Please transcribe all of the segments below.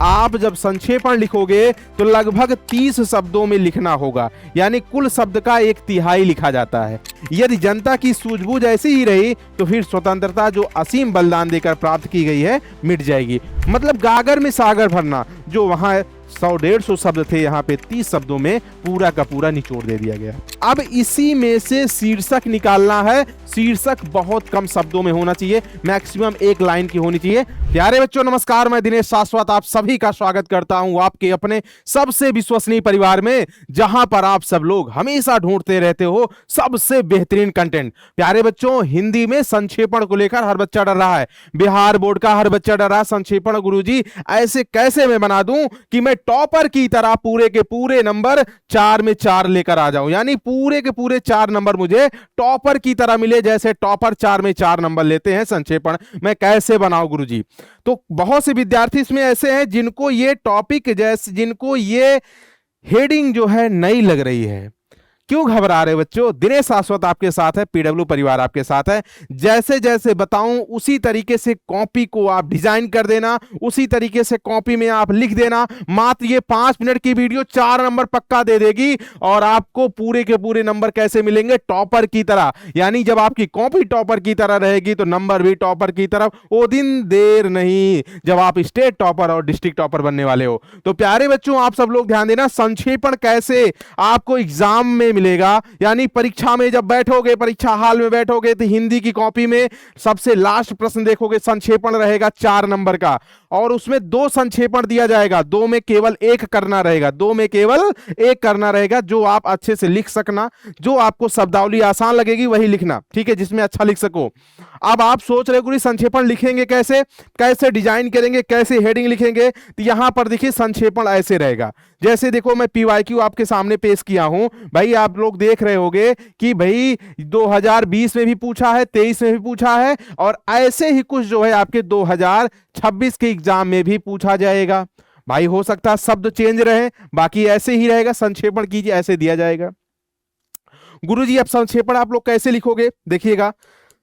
आप जब संक्षेपण लिखोगे तो लगभग 30 शब्दों में लिखना होगा, यानी कुल शब्द का 1/3 लिखा जाता है। यदि जनता की सूझबूझ ऐसी ही रही तो फिर स्वतंत्रता जो असीम बलिदान देकर प्राप्त की गई है मिट जाएगी। मतलब गागर में सागर भरना, जो वहां 100-150 शब्द थे, यहाँ पे 30 शब्दों में पूरा का पूरा निचोड़ दे दिया गया। अब इसी में से शीर्षक निकालना है। शीर्षक बहुत कम शब्दों में होना चाहिए, मैक्सिमम 1 लाइन की होनी चाहिए। प्यारे बच्चों नमस्कार, मैं दिनेश शाश्वत आप सभी का स्वागत करता हूं आपके अपने सबसे विश्वसनीय परिवार में, जहां पर आप सब लोग हमेशा ढूंढते रहते हो सबसे बेहतरीन कंटेंट। प्यारे बच्चों, हिंदी में संक्षेपण को लेकर हर बच्चा डर रहा है, बिहार बोर्ड का हर बच्चा डर रहा है। संक्षेपण गुरुजी ऐसे कैसे मैं बना दूं कि मैं टॉपर की तरह पूरे के पूरे नंबर 4 में 4 लेकर आ जाऊं, यानी पूरे के पूरे 4 नंबर मुझे टॉपर की तरह मिले, जैसे टॉपर 4 में 4 नंबर लेते हैं। संक्षेपण मैं कैसे बनाऊं गुरुजी? तो बहुत से विद्यार्थी इसमें ऐसे हैं जिनको ये टॉपिक जैसे, जिनको ये हेडिंग जो है नई लग रही है। क्यों घबरा रहे बच्चों? दिनेश शाश्वत आपके साथ है, पीडब्ल्यू परिवार आपके साथ है। जैसे जैसे बताऊं उसी तरीके से कॉपी को आप डिजाइन कर देना, उसी तरीके से कॉपी में आप लिख देना। मात्र ये 5 मिनट की वीडियो 4 नंबर पक्का दे देगी, और आपको पूरे के पूरे नंबर कैसे मिलेंगे? टॉपर की तरह। यानी जब आपकी कॉपी टॉपर की तरह रहेगी तो नंबर भी टॉपर की तरफ। वो दिन देर नहीं जब आप स्टेट टॉपर और डिस्ट्रिक्ट टॉपर बनने वाले हो। तो प्यारे बच्चों आप सब लोग ध्यान देना, संक्षेपण कैसे आपको एग्जाम में मिलेगा, यानी परीक्षा में जब बैठोगे, परीक्षा हाल में बैठोगे तो हिंदी की कॉपी में सबसे लास्ट प्रश्न देखोगे, संक्षेपण रहेगा 4 नंबर का, और उसमें 2 संक्षेपण दिया जाएगा, 2 में केवल 1 करना रहेगा, 2 में केवल 1 करना रहेगा, जो आप अच्छे से लिख सकना, जो आपको शब्दावली आसान लगेगी वही लिखना, ठीक है, जिसमें अच्छा लिख सको। अब आप सोच रहे हो संक्षेपण लिखेंगे कैसे, कैसे डिजाइन करेंगे, कैसे हेडिंग लिखेंगे? तो यहां पर देखिए संक्षेपण ऐसे रहेगा। जैसे देखो मैं पीवाईक्यू आपके सामने पेश किया हूं, भाई आप लोग देख रहे होंगे कि भाई 2020 में भी पूछा है, 23 में भी पूछा है, और ऐसे ही कुछ जो है आपके 2026 के एग्जाम में भी पूछा जाएगा। भाई हो सकता है शब्द चेंज रहे, बाकी ऐसे ही रहेगा। संक्षेपण कीजिए, ऐसे दिया जाएगा। गुरुजी अब संक्षेपण आप लोग कैसे लिखोगे? देखिएगा,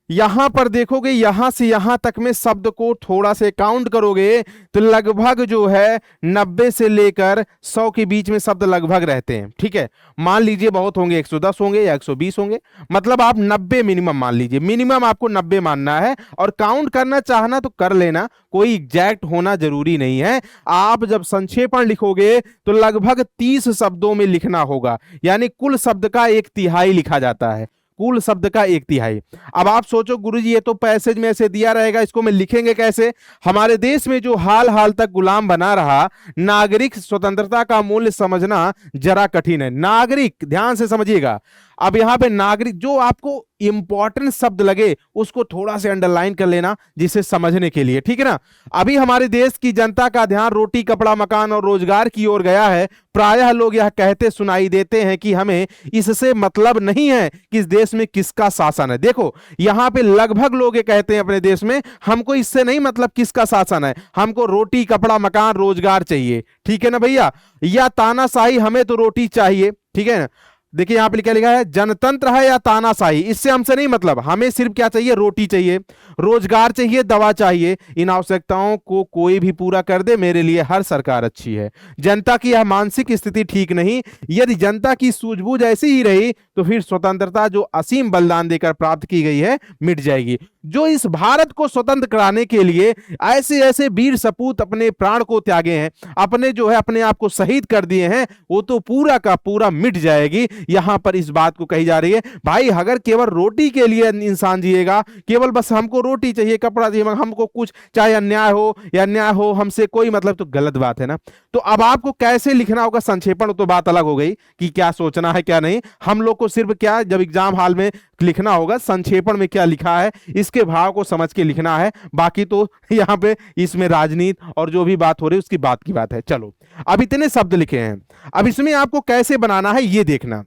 यहां पर देखोगे, यहां से यहां तक में शब्द को थोड़ा से काउंट करोगे तो लगभग जो है 90 से लेकर 100 के बीच में शब्द लगभग रहते हैं, ठीक है। मान लीजिए बहुत होंगे, 110 होंगे या 120 होंगे, मतलब आप 90 मिनिमम मान लीजिए, मिनिमम आपको 90 मानना है, और काउंट करना चाहना तो कर लेना, कोई एग्जैक्ट होना जरूरी नहीं है। आप जब संक्षेपण लिखोगे तो लगभग 30 शब्दों में लिखना होगा, यानी कुल शब्द का 1/3 लिखा जाता है, कुल शब्द का 1/3। अब आप सोचो गुरुजी ये तो पैसेज में ऐसे दिया रहेगा, इसको मैं लिखेंगे कैसे? हमारे देश में जो हाल तक गुलाम बना रहा, नागरिक स्वतंत्रता का मूल्य समझना जरा कठिन है। नागरिक, ध्यान से समझिएगा। अब यहां पे नागरिक, जो आपको इंपॉर्टेंट शब्द लगे उसको थोड़ा से अंडरलाइन कर लेना, जिसे समझने के लिए, ठीक है ना। अभी हमारे देश की जनता का ध्यान रोटी, कपड़ा, मकान और रोजगार की ओर गया है। प्रायः लोग यह कहते सुनाई देते हैं कि हमें इससे मतलब नहीं है कि इस देश में किसका शासन है। देखो यहां पे लगभग लोग ये कहते हैं अपने देश में, हमको इससे नहीं मतलब किसका शासन है, हमको रोटी, कपड़ा, मकान, रोजगार चाहिए, ठीक है ना भैया, या तानाशाही, हमें तो रोटी चाहिए, ठीक है ना। देखिए यहां पे लिखा है जनतंत्र है या तानाशाही, इससे हमसे नहीं मतलब, हमें सिर्फ क्या चाहिए? रोटी चाहिए, रोजगार चाहिए, दवा चाहिए। इन आवश्यकताओं को कोई भी पूरा कर दे, मेरे लिए हर सरकार अच्छी है। जनता की यह मानसिक स्थिति ठीक नहीं। यदि जनता की सूझबूझ ऐसी ही रही तो फिर स्वतंत्रता जो असीम बलिदान देकर प्राप्त की गई है मिट जाएगी। जो इस भारत को स्वतंत्र कराने के लिए ऐसे ऐसे वीर सपूत अपने प्राण को त्यागे हैं, अपने जो है अपने आप को शहीद कर दिए हैं, वो तो पूरा का पूरा मिट जाएगी। यहां पर इस बात को कही जा रही है, भाई अगर केवल रोटी के लिए इंसान जिएगा, केवल बस हमको रोटी चाहिए, कपड़ा चाहिए, हमको कुछ चाहे अन्याय हो या न्याय हो हमसे कोई मतलब, तो गलत बात है ना। तो अब आपको कैसे लिखना होगा संक्षेपण, तो बात अलग हो गई कि क्या सोचना है क्या नहीं। हम लोग को सिर्फ क्या, जब एग्जाम हॉल में लिखना होगा संक्षेपण में क्या लिखा है, इसके भाव को समझ के लिखना है। बाकी तो यहाँ पे इसमें राजनीति और जो भी बात हो रही है उसकी बात की बात है। चलो अब इतने शब्द लिखे हैं, अब इसमें आपको कैसे बनाना है ये देखना।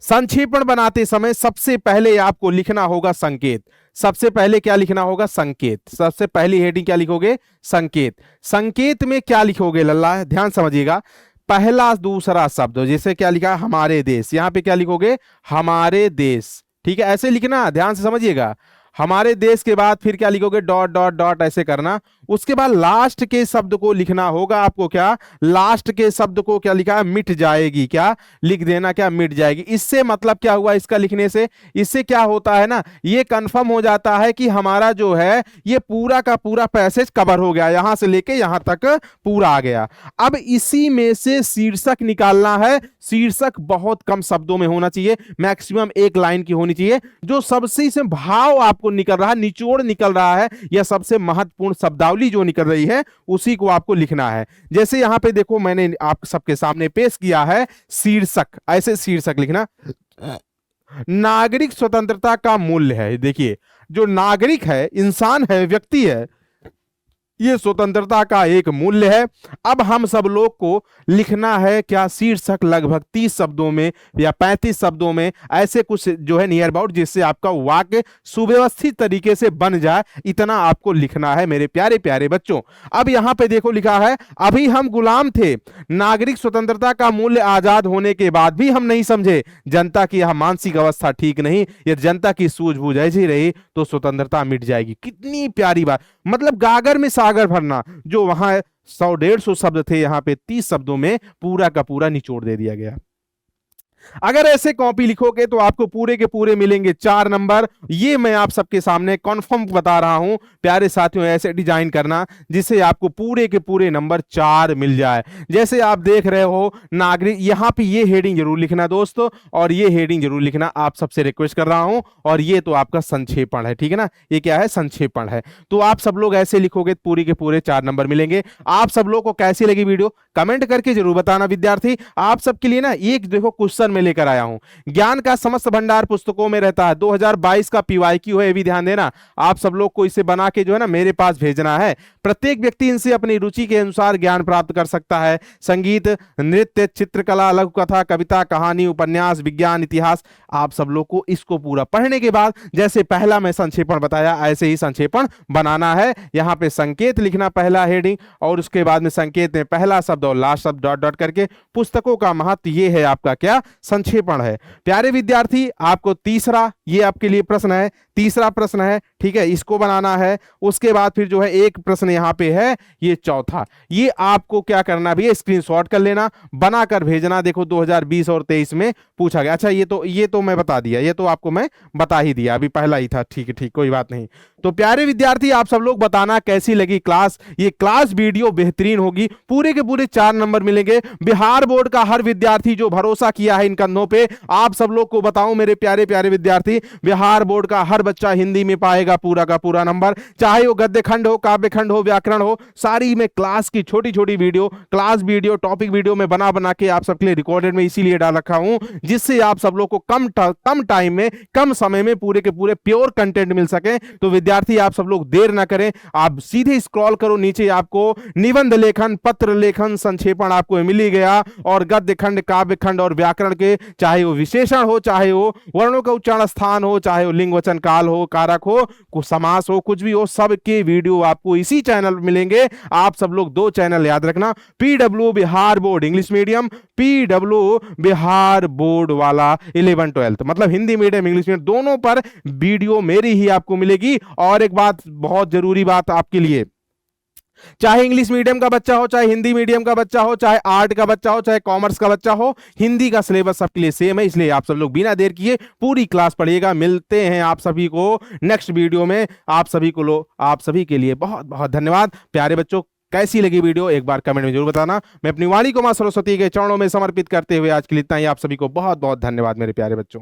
संक्षेपण बनाते समय सबसे पहले आपको लिखना होगा संकेत। सबसे पहले क्या लिखना होगा? संकेत। सबसे पहली हेडिंग क्या लिखोगे? संकेत। संकेत में क्या लिखोगे लल्ला? ध्यान समझिएगा, पहला दूसरा शब्द, जैसे क्या लिखा है हमारे देश, यहां पे क्या लिखोगे? हमारे देश, ठीक है, ऐसे लिखना, ध्यान से समझिएगा। हमारे देश के बाद फिर क्या लिखोगे? डॉट डॉट डॉट ऐसे करना। उसके बाद लास्ट के शब्द को लिखना होगा आपको। क्या लास्ट के शब्द को क्या लिखा है, मिट जाएगी, क्या लिख देना, क्या मिट जाएगी। इससे मतलब क्या हुआ इसका लिखने से, इससे क्या होता है ना, ये कंफर्म हो जाता है कि हमारा जो है ये पूरा का पूरा पैसेज कवर हो गया, यहां से लेके यहां तक पूरा आ गया। अब इसी में से शीर्षक निकालना है। शीर्षक बहुत कम शब्दों में होना चाहिए, मैक्सिमम एक लाइन की होनी चाहिए। जो सबसे से भाव आपको निकल रहा है, निचोड़ निकल रहा है, या सबसे महत्वपूर्ण शब्दावली जो निकल रही है, उसी को आपको लिखना है। जैसे यहां पे देखो मैंने आप सबके सामने पेश किया है शीर्षक, ऐसे शीर्षक लिखना। नागरिक स्वतंत्रता का मूल्य है। देखिए जो नागरिक है, इंसान है, व्यक्ति है, ये स्वतंत्रता का एक मूल्य है। अब हम सब लोग को लिखना है क्या, शीर्षक लगभग 30 शब्दों में या 35 शब्दों में, ऐसे कुछ जो है नियर अबाउट, जिससे आपका वाक्य सुव्यवस्थित तरीके से बन जाए, इतना आपको लिखना है मेरे प्यारे प्यारे बच्चों। अब यहां पे देखो लिखा है, अभी हम गुलाम थे, नागरिक स्वतंत्रता का मूल्य आजाद होने के बाद भी हम नहीं समझे, जनता की यह मानसिक अवस्था ठीक नहीं, यदि जनता की सूझबूझ ऐसी रही तो स्वतंत्रता मिट जाएगी। कितनी प्यारी बात, मतलब गागर में सागर भरना। जो वहां 100-150 शब्द थे, यहां पे 30 शब्दों में पूरा का पूरा निचोड़ दे दिया गया। अगर ऐसे कॉपी लिखोगे तो आपको पूरे के पूरे मिलेंगे 4 नंबर। ये मैं आप सबके सामने कॉन्फर्म बता रहा हूं प्यारे साथियों, ऐसे डिजाइन करना जिससे आपको पूरे के पूरे नंबर 4 मिल जाए। जैसे आप देख रहे हो नागरिक, यहां पे ये हेडिंग जरूर लिखना दोस्तों, और ये हेडिंग जरूर लिखना, आप सबसे रिक्वेस्ट कर रहा हूं। और ये तो आपका संक्षेपण है, ठीक है ना, ये क्या है, संक्षेपण है। तो आप सब लोग ऐसे लिखोगे पूरे के पूरे 4 नंबर मिलेंगे। आप सब लोग को कैसी लगी वीडियो कमेंट करके जरूर बताना विद्यार्थी। आप सबके लिए ना एक देखो क्वेश्चन में लेकर आया हूं, ज्ञान का समस्त भंडार पुस्तकों में रहता है, 2022 का पीवाईक्यू है, ये भी ध्यान देना। आप सब लोग को इसे बना के जो है ना मेरे पास भेजना है। प्रत्येक व्यक्ति इनसे अपनी रुचि के अनुसार ज्ञान प्राप्त कर सकता है। संगीत, नृत्य, चित्रकला, लघु कथा, कविता, कहानी, उपन्यास, विज्ञान, इतिहास। आप सब लोग को इसको पूरा पढ़ने के बाद जैसे पहला मैं संक्षेपण बताया, ऐसे ही संक्षेपण बनाना है। यहां पे संकेत लिखना, पहला हेडिंग, और उसके बाद में संकेत में पहला शब्द और लास्ट शब्द डॉट डॉट करके। पुस्तकों का महत्व, ये है आपका क्या, संक्षेपण है। प्यारे विद्यार्थी आपको तीसरा, ये आपके लिए प्रश्न है, तीसरा प्रश्न है, ठीक है, इसको बनाना है। उसके बाद फिर जो है एक प्रश्न यहां पे है, ये चौथा। ये आपको क्या करना भी है, स्क्रीनशॉट कर लेना, बनाकर भेजना। देखो 2020 और 23 में पूछा गया। अच्छा ये तो मैं बता दिया, ये तो आपको मैं बता ही दिया, अभी पहला ही था, ठीक है, ठीक, कोई बात नहीं। तो प्यारे विद्यार्थी आप सब लोग बताना कैसी लगी क्लास। ये क्लास वीडियो बेहतरीन होगी, पूरे के पूरे 4 नंबर मिलेंगे। बिहार बोर्ड का हर विद्यार्थी जो भरोसा किया है इन कंधों पे, आप सब लोग को बताऊं मेरे प्यारे प्यारे विद्यार्थी, बिहार बोर्ड का हर बच्चा हिंदी में पाएगा पूरा का पूरा नंबर। चाहे वो गद्य खंड हो, काव्य खंड हो, व्याकरण हो, सारी में क्लास की छोटी छोटी video, class video, topic video में बना बना के आप सबके लिए रिकॉर्डेड में इसीलिए डाल रखा हूं, जिससे आप सब लोग को कम टाइम में, कम समय में पूरे के पूरे प्योर कंटेंट मिल सके। तो विद्यार्थी आप सब लोग देर ना करें, आप सीधे स्क्रॉल करो नीचे, आपको निबंध लेखन, पत्र लेखन, संक्षेपण आपको मिल ही गया। और गद्य खंड, काव्य खंड और व्याकरण के, चाहे वो विशेषण हो, चाहे वो वर्णों का उच्चारण स्थान हो, चाहे वो लिंग वचन काल हो, कारक हो, कुछ समास हो, कुछ भी हो, सब के वीडियो आपको इसी चैनल में मिलेंगे। आप सब लोग 2 चैनल याद रखना, PW Bihar board English medium, PW Bihar board वाला 11-12, मतलब हिंदी मीडियम इंग्लिश मीडियम, दोनों पर वीडियो मेरी ही आपको मिलेगी। और एक बात, बहुत जरूरी बात आपके लिए, चाहे इंग्लिश मीडियम का बच्चा हो, चाहे हिंदी मीडियम का बच्चा हो, चाहे आर्ट का बच्चा हो, चाहे कॉमर्स का बच्चा हो, हिंदी का सिलेबस सबके लिए सेम है। इसलिए आप सब लोग बिना देर किए पूरी क्लास पढ़िएगा। मिलते हैं आप सभी को नेक्स्ट वीडियो में। आप सभी के लिए बहुत बहुत धन्यवाद। प्यारे बच्चों कैसी लगी वीडियो एक बार कमेंट में जरूर बताना। मैं अपनी वाणी को मां सरस्वती के चरणों में समर्पित करते हुए आज के लिए इतना ही। आप सभी को बहुत बहुत धन्यवाद मेरे प्यारे बच्चों।